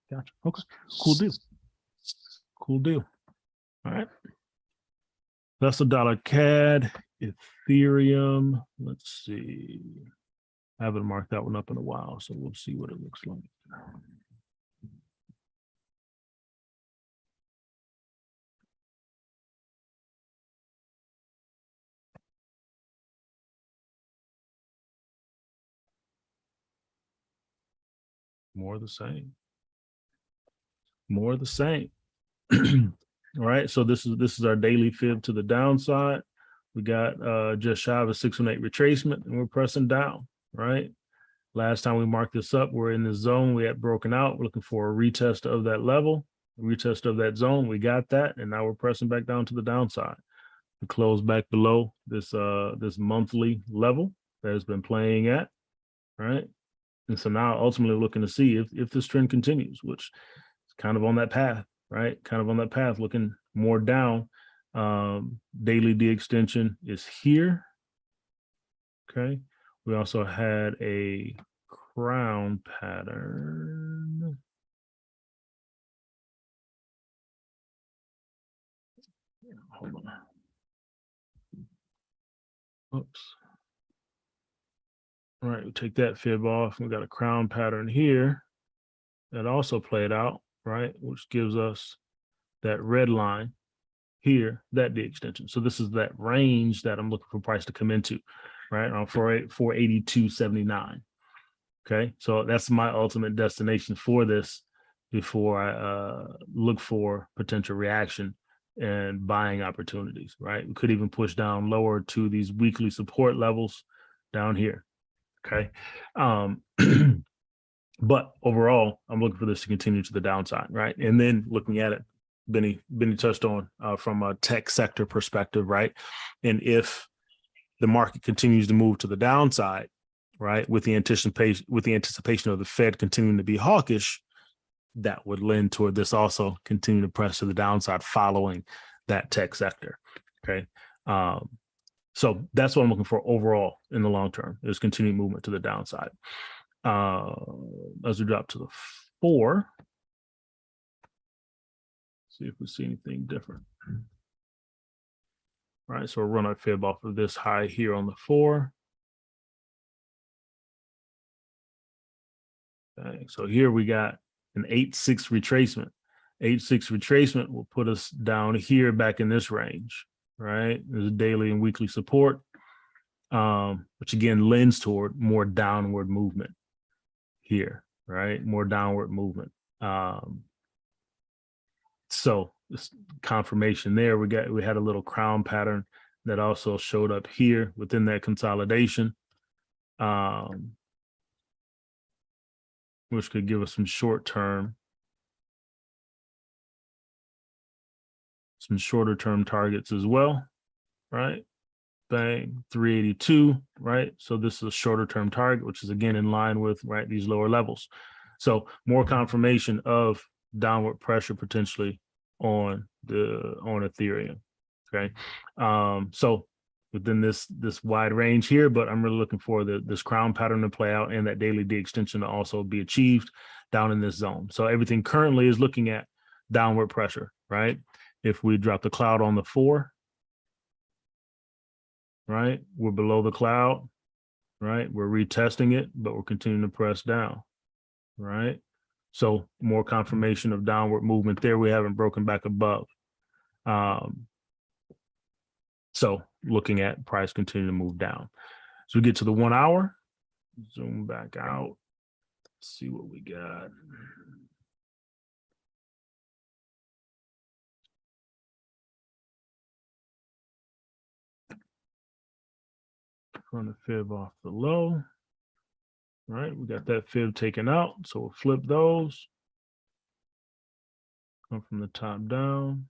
Gotcha. Okay. Cool deal. Cool deal. All right. That's the dollar CAD. Ethereum. Let's see. I haven't marked that one up in a while, so we'll see what it looks like. More of the same. More of the same. All right. So this is our daily fib to the downside. We got just shy of a 618 retracement, and we're pressing down, right? Last time we marked this up, we're in this zone. We had broken out. We're looking for a retest of that level, a retest of that zone. We got that, and now we're pressing back down to the downside. We close back below this this monthly level that has been playing at, right? And so now ultimately looking to see if this trend continues, which is kind of on that path, right? Kind of on that path, looking more down. Daily D extension is here. Okay. We also had a crown pattern. Hold on. Oops. All right, we take that fib off. We got a crown pattern here that also played out, right? Which gives us that red line here, that D extension. So this is that range that I'm looking for price to come into, right? On 482.79. Okay, so that's my ultimate destination for this before I look for potential reaction and buying opportunities, right? We could even push down lower to these weekly support levels down here. Okay. But overall, I'm looking for this to continue to the downside, right? And then looking at it, Benny touched on from a tech sector perspective, right? And if the market continues to move to the downside, right, with the anticipation of the Fed continuing to be hawkish, that would lend toward this also continue to press to the downside following that tech sector. Okay. So that's what I'm looking for overall in the long term, is continued movement to the downside. As we drop to the 4, see if we see anything different. All right, so we'll run our fib off of this high here on the 4. Okay, so here we got an 8-6 retracement. 8-6 retracement will put us down here back in this range, right? There's a daily and weekly support, which again lends toward more downward movement here, right? More downward movement. So this confirmation there, we had a little crown pattern that also showed up here within that consolidation, which could give us some shorter term targets as well, right? Bang, 382, right? So this is a shorter term target, which is again in line with, right, these lower levels. So more confirmation of downward pressure potentially on Ethereum. Okay. So within this wide range here, but I'm really looking for this crown pattern to play out and that daily D extension to also be achieved down in this zone. So everything currently is looking at downward pressure, right? If we drop the cloud on the 4, right, we're below the cloud, right? We're retesting it, but we're continuing to press down, right? So more confirmation of downward movement there. We haven't broken back above. So looking at price continue to move down. So we get to the 1 hour, zoom back out, see what we got. Trying to fib off the low. Right, we got that fib taken out, so we'll flip those. Come from the top down.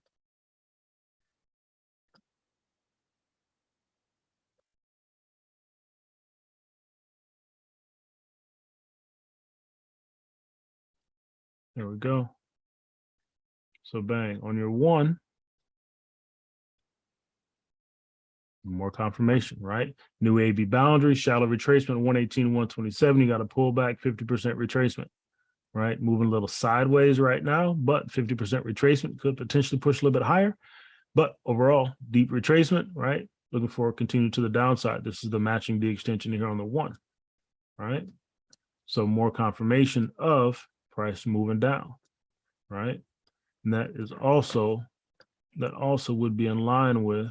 There we go. So bang, on your 1, more confirmation, right? New AB boundary, shallow retracement, 118, 127. You got to pull back 50% retracement, right? Moving a little sideways right now, but 50% retracement could potentially push a little bit higher. But overall, deep retracement, right? Looking for continue to the downside. This is the matching D extension here on the 1, right? So more confirmation of price moving down, right? And that also would be in line with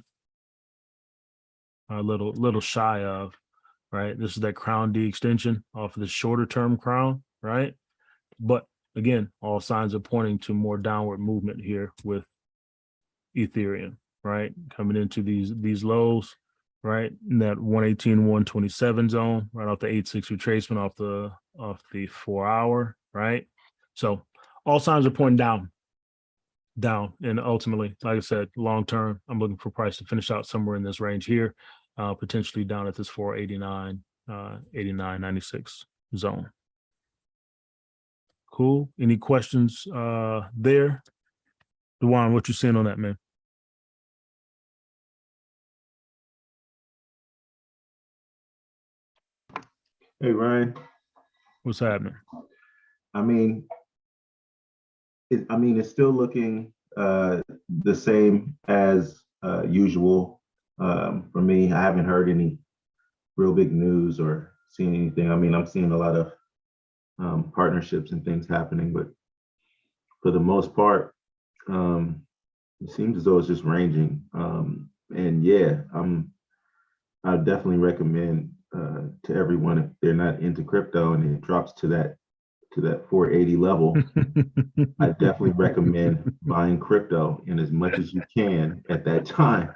a little shy of, right? This is that crown D extension off of the shorter term crown, right? But again, all signs are pointing to more downward movement here with Ethereum, right? Coming into these lows, right? In that 118, 127 zone, right off the 8-6 retracement off the 4 hour, right? So all signs are pointing down. And ultimately, like I said, long term, I'm looking for price to finish out somewhere in this range here, potentially down at this 489, 89.96 zone. Cool. Any questions there? Dewan, what you seeing on that, man? Hey, Ryan. What's happening? I mean, it's still looking the same as usual for me. I haven't heard any real big news or seen anything. I mean, I'm seeing a lot of partnerships and things happening, but for the most part, it seems as though it's just ranging. And yeah, I definitely recommend to everyone, if they're not into crypto and it drops to that 480 level, I definitely recommend buying crypto in as much as you can at that time.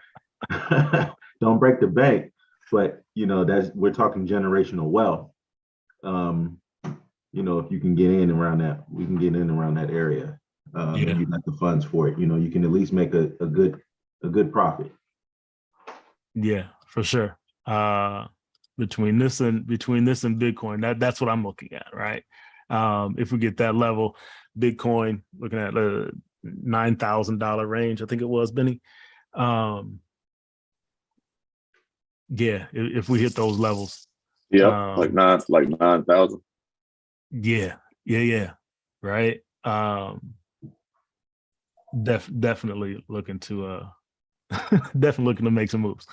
Don't break the bank, but we're talking generational wealth. If you can get in around that, we can get in around that area. And you got the funds for it. You can at least make a good profit. Yeah, for sure. Between this and Bitcoin, that's what I'm looking at, right? If we get that level, Bitcoin looking at the $9,000 range, I think it was, Benny. Yeah, if we hit those levels. Yeah, like 9,000. Yeah. Right. Definitely looking to definitely looking to make some moves.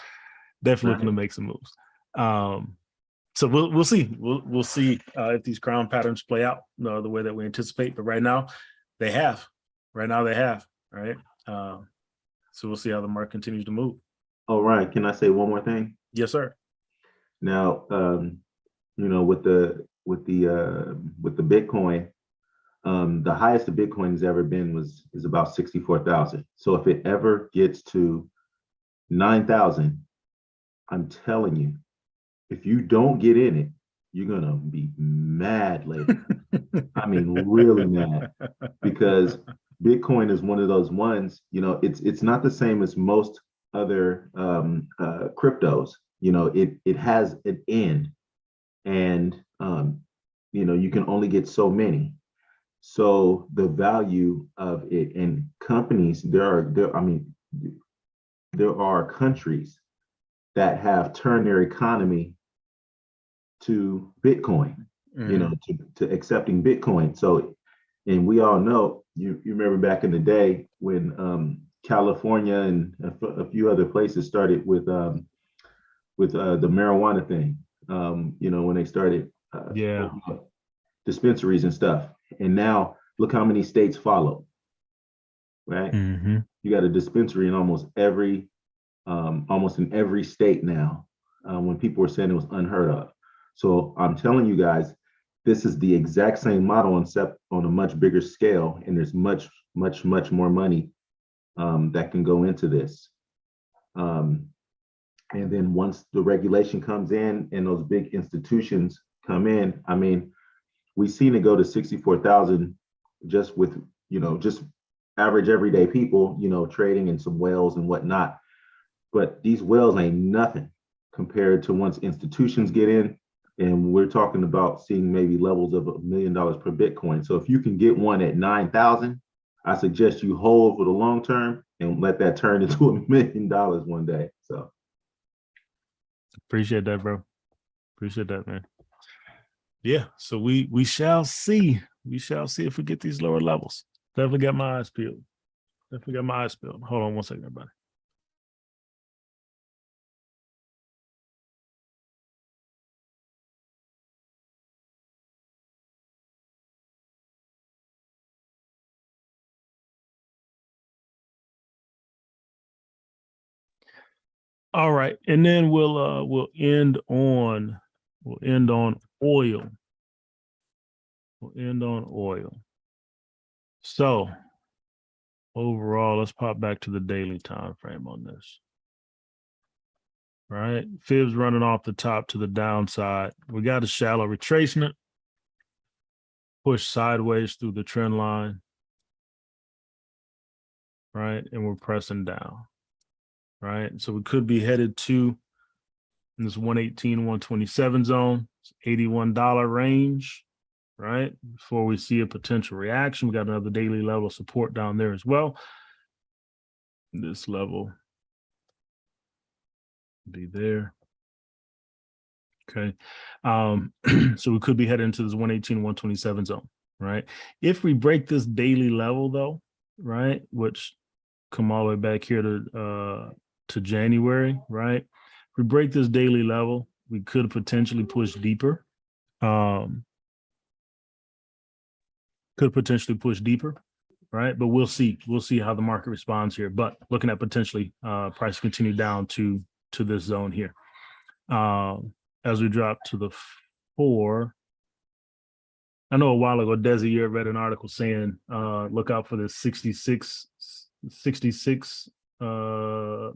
So we'll see. We'll see if these crown patterns play out the way that we anticipate. But right now, they have. Right now they have, right? So we'll see how the market continues to move. Oh, Ryan, can I say one more thing? Yes, sir. Now, with the Bitcoin, the highest the Bitcoin has ever been is about 64,000. So if it ever gets to 9,000, I'm telling you, if you don't get in it, you're gonna be mad later. I mean, really mad, because Bitcoin is one of those ones. It's not the same as most other cryptos. It has an end, and you can only get so many. So the value of it, and companies, there are countries that have turned their economy to Bitcoin, to accepting Bitcoin. So, and we all know, you remember back in the day when California and a few other places started with the marijuana thing, when they started opening up dispensaries and stuff. And now look how many states follow, right? Mm-hmm. You got a dispensary in almost in every state now, when people were saying it was unheard of. So I'm telling you guys, this is the exact same model, except on a much bigger scale, and there's much, much, much more money that can go into this. And then once the regulation comes in and those big institutions come in, I mean, we've seen it go to 64,000 just with, just average everyday people, trading in some whales and whatnot. But these whales ain't nothing compared to once institutions get in, and we're talking about seeing maybe levels of $1 million per Bitcoin. So if you can get one at 9,000, I suggest you hold for the long term and let that turn into $1 million one day. So appreciate that, bro. Appreciate that, man. Yeah. So we shall see. We shall see if we get these lower levels. Definitely got my eyes peeled. Hold on one second, everybody. All right, and then we'll end on oil. We'll end on oil. So overall, let's pop back to the daily time frame on this. Right, fibs running off the top to the downside. We got a shallow retracement, push sideways through the trend line. Right, and we're pressing down. Right, so we could be headed to this 118, 127 zone, $81 range. Right, before we see a potential reaction. We got another daily level of support down there as well. This level be there. Okay, so we could be heading into this 118, 127 zone. Right, if we break this daily level though, right, which come all the way back here to January, right, if we break this daily level, we could potentially push deeper. Right, but we'll see how the market responds here. But looking at potentially price continue down to this zone here. As we drop to the 4, I know a while ago, Desi, you read an article saying look out for the 66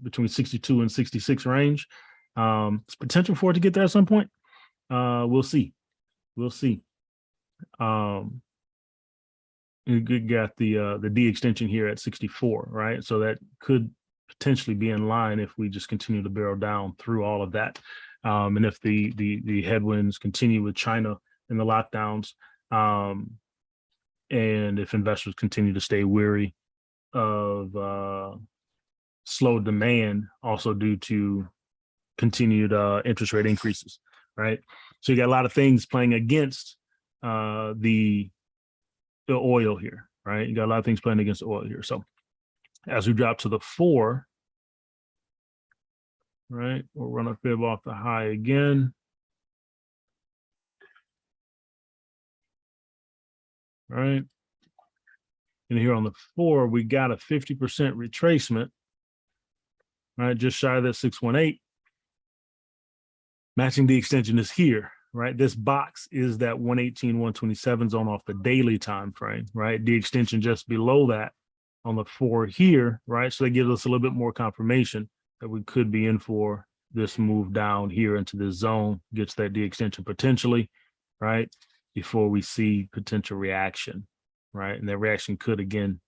between 62 and 66 range. It's potential for it to get there at some point. We'll see. You got the D extension here at 64, right? So that could potentially be in line if we just continue to barrel down through all of that. And if the headwinds continue with China and the lockdowns, and if investors continue to stay weary of slow demand, also due to continued interest rate increases, right? So you got a lot of things playing against the oil here, right? You got a lot of things playing against oil here. So as we drop to the 4, right, we'll run a fib off the high again. Right. And here on the 4, we got a 50% retracement, right? Just shy of that 618. Matching the extension is here, right? This box is that 118, 127 zone off the daily time frame, right? The extension just below that on the 4 here, right? So that gives us a little bit more confirmation that we could be in for this move down here into this zone, gets that D extension potentially, right? Before we see potential reaction, right? And that reaction could again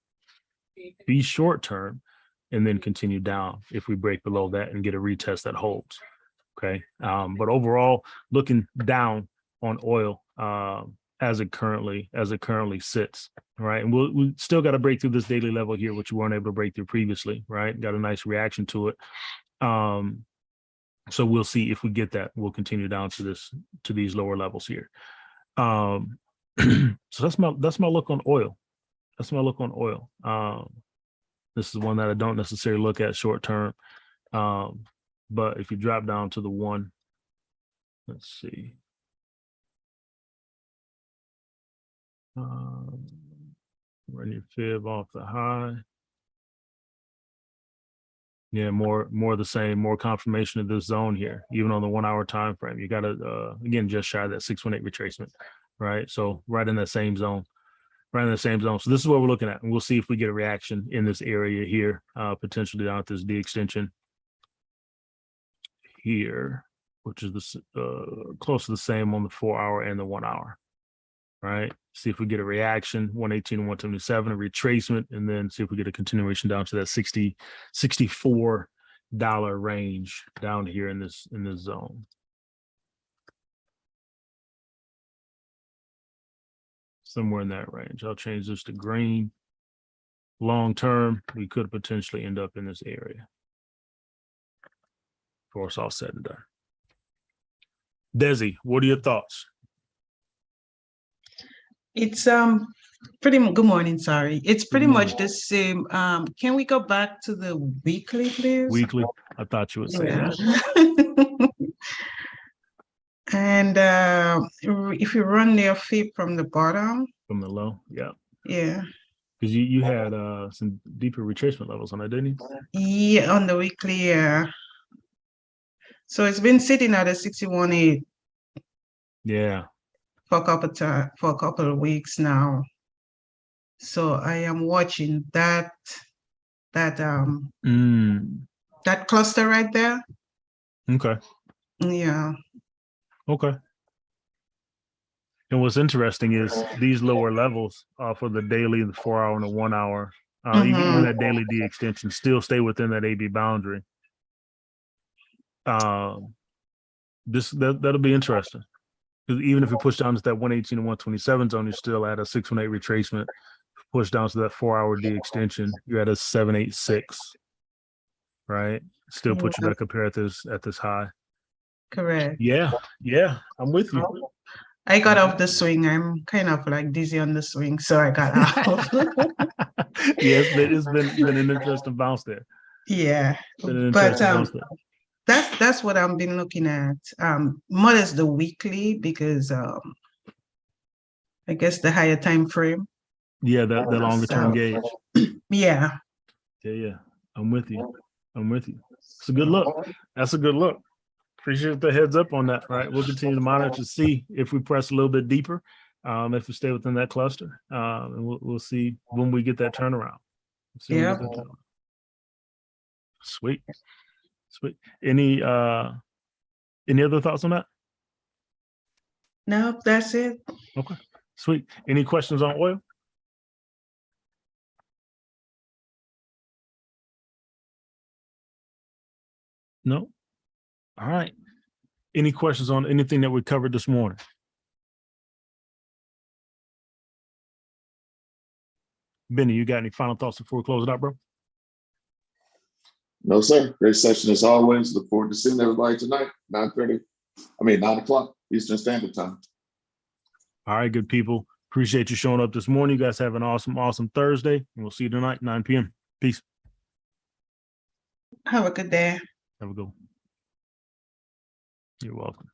be short term and then continue down if we break below that and get a retest that holds. Okay. But overall, looking down on oil as it currently sits, right? And we still got to break through this daily level here, which we weren't able to break through previously, right? Got a nice reaction to it. So we'll see if we get that. We'll continue down to these lower levels here. So that's my look on oil. That's my look on oil. This is one that I don't necessarily look at short term. But if you drop down to the 1, let's see. Run your fib off the high. Yeah, more of the same, more confirmation of this zone here, even on the 1 hour time frame. You got to again just shy of that 618 retracement, right? So right in that same zone. So this is what we're looking at, and we'll see if we get a reaction in this area here, potentially down at this D extension here, which is this close to the same on the 4 hour and the 1 hour, right? See if we get a reaction, 118 and 177, a retracement, and then see if we get a continuation down to that $64 range down here in this zone. Somewhere in that range. I'll change this to green. Long term, we could potentially end up in this area. Before it's all said and done. Desi, what are your thoughts? It's good morning, sorry. It's pretty much the same. Can we go back to the weekly, please? Weekly? I thought you would say that. And if you run their fib from the bottom. From the low, yeah. Yeah. Because you had some deeper retracement levels on that, didn't you? Yeah, on the weekly, yeah. So it's been sitting at a 61.8. Yeah. For a couple of weeks now. So I am watching that cluster right there. Okay. Yeah. Okay. And what's interesting is these lower levels for the daily, the 4 hour and the 1 hour, even that daily D extension still stay within that AB boundary. That'll be interesting. Because even if we push down to that 118 and 127 zone, you're still at a 618 retracement. Push down to that 4 hour D extension, you're at a 786, right? Still put you back up here at this high. Correct. Yeah, I'm with you. I got off the swing. I'm kind of like dizzy on the swing, so I got off. Yes, it's been an interesting bounce there. Yeah, but that's what I've been looking at. More as the weekly, because I guess the higher time frame. Yeah, the longer term gauge. Yeah. Yeah. I'm with you. It's a good look. That's a good look. Appreciate the heads up on that. Right. We'll continue to monitor to see if we press a little bit deeper, if we stay within that cluster. And we'll see when we get that turnaround. Yeah. Sweet. Any other thoughts on that? No, that's it. Okay. Sweet. Any questions on oil? No? All right. Any questions on anything that we covered this morning? Benny, you got any final thoughts before we close it out, bro? No, sir. Great session as always. Look forward to seeing everybody tonight, 9 o'clock Eastern Standard Time. All right, good people. Appreciate you showing up this morning. You guys have an awesome Thursday, and we'll see you tonight, 9 p.m. Peace. Have a good day. Have a good one. You're welcome.